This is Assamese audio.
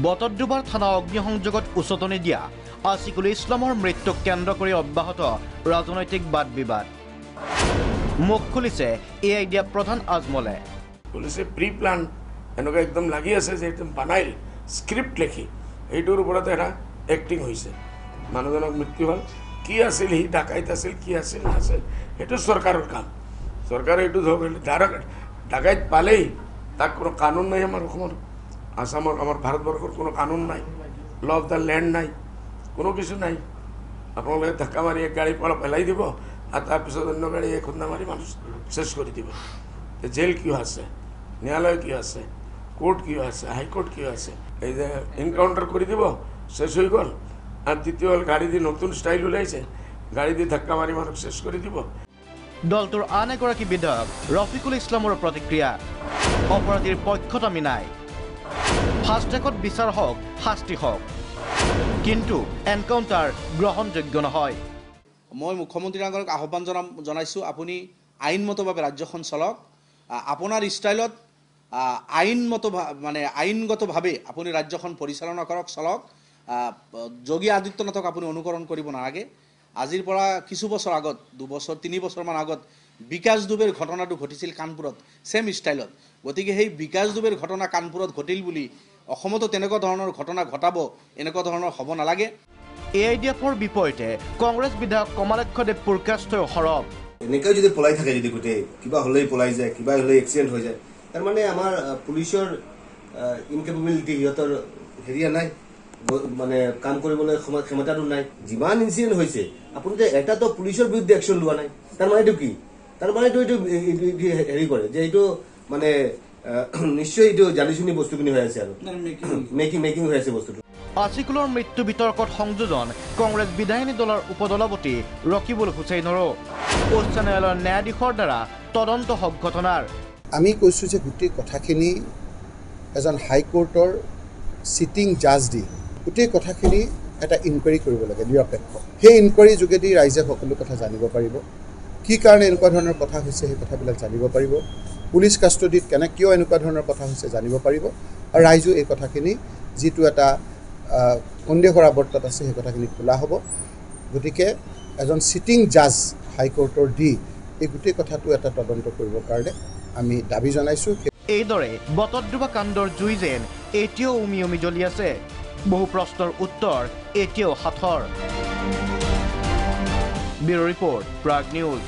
বটদ্ৰৱাৰ থানা অগ্নিসংযোগত উচতনি দিয়া আছিকুল ইছলামৰ মৃত্যুক কেন্দ্ৰ কৰি অব্যাহত ৰাজনৈতিক বাদ বিবাদ। মুখ খুলিছে এআই দিয়া প্ৰধান আজমলে। পুলিচে প্ৰি প্লান এনেকুৱা একদম লাগি আছে যে একদম বানাইল স্ক্ৰিপ্ট লিখি এইটোৰ ওপৰত এটা এক্টিং হৈছে। মানুহজনক মৃত্যু হ'ল, কি আছিল সি ডাকাইত আছিল, কি আছিল নাছিল সেইটো চৰকাৰৰ কাম। চৰকাৰে এইটো ডাকাইত পালেই তাক কোনো কানুন নাই। আমাৰ অসমৰ আসামৰ আমাৰ ভাৰতবৰ্ষৰ কোনো কানুন নাই, ল অফ দ্য লেণ্ড নাই, কোনো কিছু নাই। আপোনালোকে ধাক্কা মাৰি এক গাড়ী পৰা পেলাই দিব আৰু তাৰপিছত অন্য গাড়ী খুন্দা মাৰি মানুহ চেছ কৰি দিব। জেল কিয় আছে, ন্যায়ালয় কিয় আছে, কোর্ট কিয় আছে, হাইকোর্ট কিয় আছে? এই যে এনকাউন্টার করে দিব, শেষ হয়ে গেল। আর দ্বিতীয় হল গাড়ি দিয়ে নতুন স্টাইল ওলাইছে, গাড়ি দিয়ে ধাক্কা মারি মানুষ শেষ করে দিব। দলটোৰ আন এগৰাকী বিধায়ক ৰফিকুল ইছলামৰ প্ৰতিক্ৰিয়া, অপৰাধীৰ পক্ষত আমি নাই, ফাষ্ট ট্ৰেকত বিচাৰ হওক, শাস্তি হওক, কিন্তু এনকাউণ্টাৰ গ্ৰহণযোগ্য নহয়। মই মুখ্যমন্ত্ৰী ডাঙৰীয়াক আহ্বান জনাইছোঁ, আপুনি আইনমতভাৱে ৰাজ্যখন চলক, আপোনাৰ ষ্টাইলত আইনগতভাৱে আপুনি ৰাজ্যখন পৰিচালনা কৰক, চলক। যোগী আদিত্যনাথক আপুনি অনুকৰণ কৰিব নালাগে। আজিৰ পৰা কিছু বছৰ আগত, 2 বছৰ 3 বছৰমান আগত বিকাশ দুবেৰ ঘটনাটো ঘটিছিল কানপুৰত, ছেম ষ্টাইলত। গতিকে সেই বিকাশ দুবেৰ ঘটনা কানপুৰত ঘটিল বুলি অসমতো তেনেকুৱা ধৰণৰ ঘটনা ঘটাব, এনেকুৱা ধৰণৰ হ'ব নালাগে। এআইডিএফৰ বিপৰীতে কংগ্ৰেছ বিধায়ক কমলাক্ষদেৱ পুৰকাষ্টই সৰব। এনেকৈ যদি পলাই থাকে, যদি গোটেই কিবা হ'লেই পলাই যায়, কিবা হ'লেই এক্সিডেণ্ট হৈ যায়, তাৰমানে আমাৰ পুলিচৰ ইনকেপেবিলিটি, সিহঁতৰ হেৰিয়া নাই, মানে কাম কৰিবলৈ ক্ষমতাটো নাই। যিমান ইনচিডেণ্ট হৈছে আপুনি এটাতো পুলিচৰ বিৰুদ্ধে একশ্যন লোৱা নাই, তাৰমানে এইটো কি? তাৰমানেতো এইটো হেৰি কৰে যে এইটো মানে নিশ্চয় এইটো জানি শুনি বস্তুখিনি হৈ আছে আৰু মেকিং হৈ আছে বস্তুটো। আছিকুলৰ মৃত্যু বিতৰ্কত সংযোজন কংগ্ৰেছ বিধায়িনী দলৰ উপদলপতি ৰকিবুল হুছেইনৰো। উচ্চ ন্যায়ালয়ৰ ন্যায়াধীশৰ দ্বাৰা তদন্ত হওক ঘটনাৰ। আমি কৈছোঁ যে গোটেই কথাখিনি এজন হাইকোৰ্টৰ চিটিং জাজ দি গোটেই কথাখিনি এটা ইনকুৱাৰী কৰিব লাগে, নিৰপেক্ষ। সেই ইনকুৱাৰীৰ যোগেদি ৰাইজে সকলো কথা জানিব পাৰিব, কি কাৰণে এনেকুৱা ধৰণৰ কথা হৈছে সেই কথাবিলাক জানিব পাৰিব, পুলিচ কাষ্টডিত কিয় এনেকুৱা ধৰণৰ কথা হৈছে জানিব পাৰিব, আৰু ৰাইজেও এই কথাখিনি যিটো এটা সন্দেহৰ আৱৰ্তত আছে সেই কথাখিনি খোলা হ'ব। গতিকে এজন চিটিং জাজ হাইকোৰ্টৰ দি এই গোটেই কথাটো এটা তদন্ত কৰিবৰ কাৰণে আমি দাবী জনাইছোঁ। এইদৰে বটদ্ৰৱা কাণ্ডৰ জুই যেন এতিয়াও উমি উমি জ্বলি আছে। বহু প্ৰশ্নৰ উত্তৰ এতিয়াও সাঁথৰ। Bureau report, Prag news.